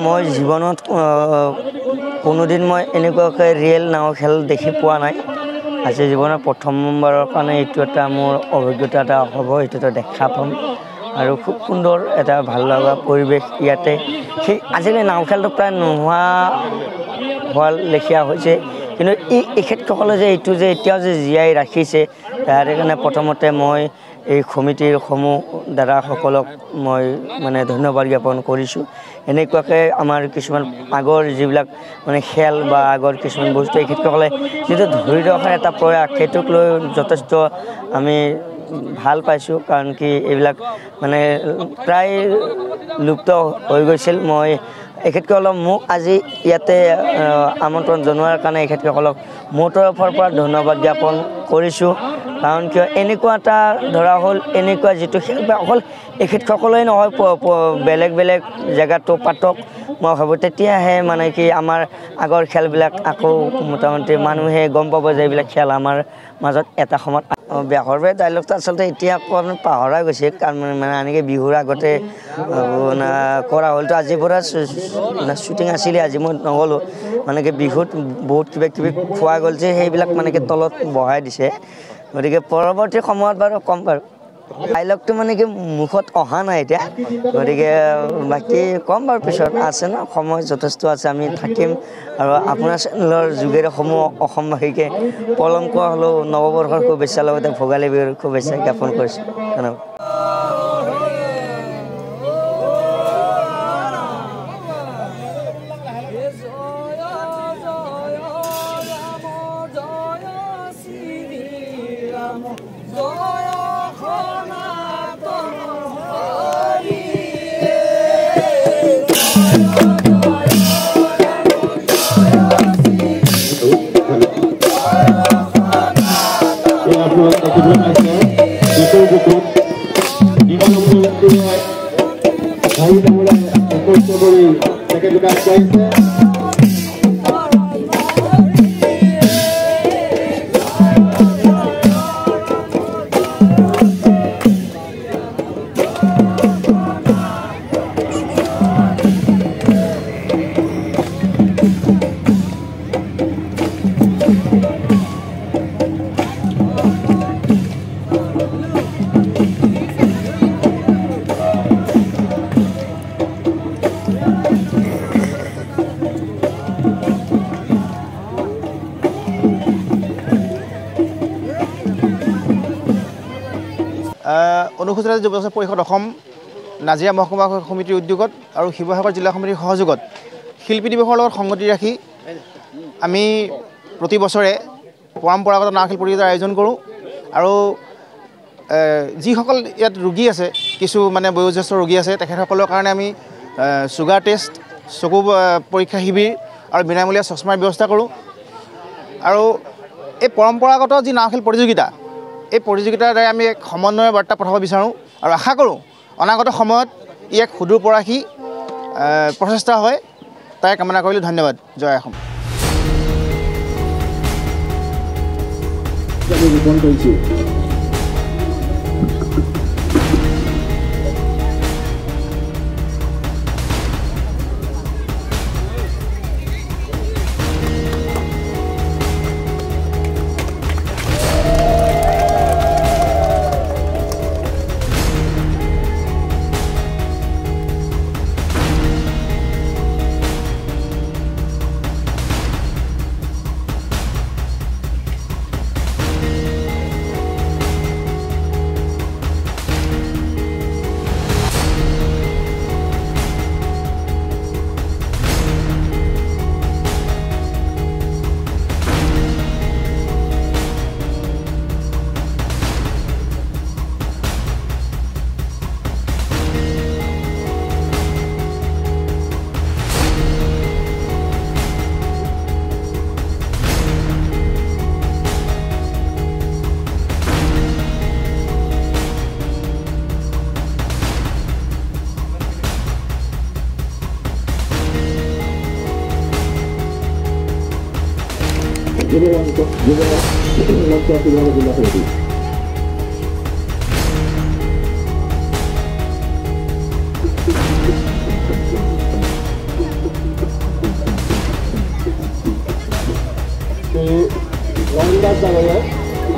মই জীৱনত কোনোদিন মই এনেকুৱাকৈ ৰিয়েল নাও খেল দেখি পোৱা নাই আজি জীৱনৰ প্ৰথমবাৰৰ কাৰণে এইটো এটা মোৰ অভিজ্ঞতা এটা হ'ব এইটো দেখা পাম আৰু খুব সুন্দৰ এটা ভাল লগা পৰিৱেশ ইয়াতে সেই আজিকালি নাও খেলটো প্ৰায় নোহোৱা হোৱাৰ লেখীয়া হৈছে কিন্তু এই ক্ষেত্ৰসকলে যে এইটো যে এতিয়াও যে জীয়াই ৰাখিছে তাৰ কাৰণে প্ৰথমতে মই এই কমিটিৰ সমূহ দাদাসকলক মই মানে ধন্যবাদ জ্ঞাপন কৰিছোঁ এনেকুৱাকৈ আমাৰ কিছুমান আগৰ যিবিলাক মানে খেল বা আগৰ কিছুমান বস্তু এই ক্ষেত্ৰসকলে যিটো ধৰি ৰখাৰ এটা প্ৰয়াস সেইটোক লৈ যথেষ্ট আমি ভাল পাইছোঁ কাৰণ কি এইবিলাক মানে প্ৰায় লুপ্ত হৈ গৈছিল মই এখেতসকলক মোক আজি ইয়াতে আমন্ত্ৰণ জনোৱাৰ কাৰণে এখেতসকলক মোৰ তৰফৰ পৰা ধন্যবাদ জ্ঞাপন কৰিছোঁ কাৰণ কিয় এনেকুৱা এটা ধৰা হ'ল এনেকুৱা যিটো খেল বা অকল এখেতসকলেই নহয় বেলেগ বেলেগ জেগাতো পাতক মই ভাবোঁ তেতিয়াহে মানে কি আমাৰ আগৰ খেলবিলাক আকৌ মোটামুটি মানুহে গম পাব যে এইবিলাক খেল আমাৰ মাজত এটা সময়ত ব্যাসৰবে ডাইলগটো আচলতে এতিয়া অকণমান পাহৰা গৈছে কাৰণ মানে এনেকৈ বিহুৰ আগতে কৰা হ'লতো আজিৰ পৰা শ্বুটিং আছিলে আজি মই নগ'লোঁ মানে কি বিহুত বহুত কিবা কিবি খোৱা গ'ল যে সেইবিলাক মানে কি তলত বহাই দিছে গতিকে পৰৱৰ্তী সময়ত বাৰু কম বাৰু ডাইলগটো মানে কি মুখত অহা নাই এতিয়া গতিকে বাকী কম বাৰু পিছত আছে ন সময় যথেষ্ট আছে আমি থাকিম আৰু আপোনাৰ চেনেলৰ যোগেৰে সমূহ অসমবাসীকে পলমকুৱা হ'লেও নৱবৰ্ষৰ শুভেচ্ছাৰ লগতে ভোগালী বিহুৰ শুভেচ্ছা জ্ঞাপন কৰিছোঁ ধন্যবাদ অনুসূচিত যুৱ পৰিষদ অসম নাজিৰা মহকুমা সমিতিৰ উদ্যোগত আৰু শিৱসাগৰ জিলা সমিতিৰ সহযোগত শিল্পী দিৱসৰ লগত সংগতি ৰাখি আমি প্ৰতি বছৰে পৰম্পৰাগত নাও খেল প্ৰতিযোগিতাৰ আয়োজন কৰোঁ আৰু যিসকল ইয়াত ৰোগী আছে কিছু মানে বয়োজ্যেষ্ঠ ৰোগী আছে তেখেতসকলৰ কাৰণে আমি চুগাৰ টেষ্ট চকু পৰীক্ষা শিবিৰ আৰু বিনামূলীয়া চশমাৰ ব্যৱস্থা কৰোঁ আৰু এই পৰম্পৰাগত যি নাও খেল প্ৰতিযোগিতা এই প্ৰতিযোগিতাৰ দ্বাৰা আমি এক সমন্বয়ৰ বাৰ্তা পঠাব বিচাৰোঁ আৰু আশা কৰোঁ অনাগত সময়ত ই এক সুদূৰ পৰাসী প্ৰচেষ্টা হয় তাই কামনা কৰিলোঁ ধন্যবাদ জয় অসম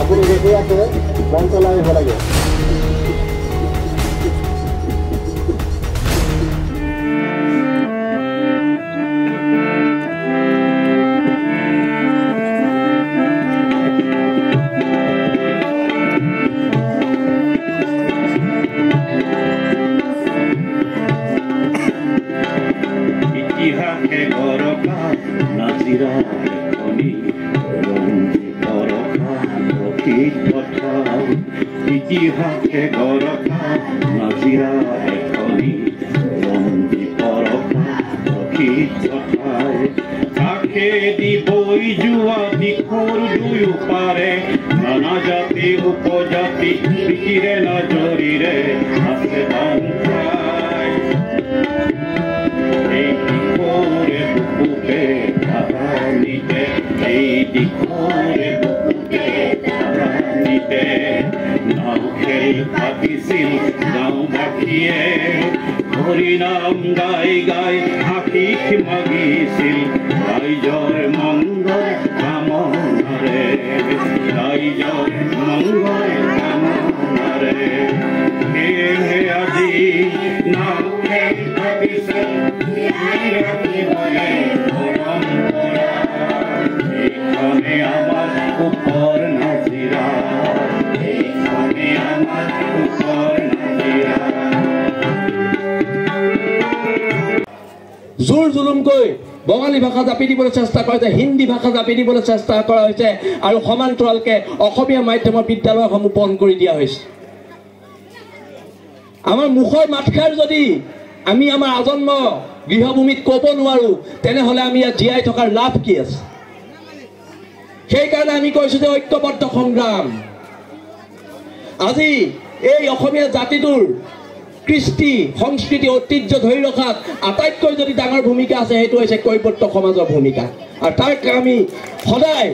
আপুনি দেখি আছে মন চলাই আহিব লাগে ইতিহাসে গৰকা নাজিৰা এখনি ইতিহাসে গৰকা নাজিৰা এখনি ৰঞ্জি পৰকা প্ৰকৃত কথাই কাষেদি বৈ যোৱা দিশৰ দুয়ো পাৰে নানা জাতি উপজাতি প্ৰীতিৰে নজৰিৰে আছে বান্ধাই এই দিশৰে বুকুতে ধাৰণিতে এই দিশৰে বুকুতে ধাৰণিতে নাও খেল পাতিছিল গাঁওবাসীয়ে হৰিনাম গাই গাই আশীষ মাগিছিল ৰাইজৰ মংগল কামনাৰে ৰাইজৰ মংগল কামনাৰে সেয়েহে আজি নাও খেল পাতিছিল পৰম্পৰা এইখনে আমাৰ ওপৰ নাজিৰা এইখনে আমাৰ ওপৰ নাজিৰা জোৰ জুলুমকৈ বঙালী ভাষা জাপি দিবলৈ চেষ্টা কৰা হৈছে হিন্দী ভাষা জাপি দিবলৈ চেষ্টা কৰা হৈছে আৰু সমান্তৰালকৈ অসমীয়া মাধ্যমৰ বিদ্যালয়সমূহ বন্ধ কৰি দিয়া হৈছে আমাৰ মুখৰ মাতষাৰ যদি আমি আমাৰ আজন্ম গৃহভূমিত ক'ব নোৱাৰোঁ তেনেহ'লে আমি ইয়াত জীয়াই থকাৰ লাভ কি আছে সেইকাৰণে আমি কৈছোঁ যে ঐক্যবদ্ধ সংগ্ৰাম আজি এই অসমীয়া জাতিটোৰ কৃষ্টি সংস্কৃতি ঐতিহ্য ধৰি ৰখাত আটাইতকৈ যদি ডাঙৰ ভূমিকা আছে সেইটো হৈছে কৈবৰ্ত সমাজৰ ভূমিকা আৰু তাক আমি সদায়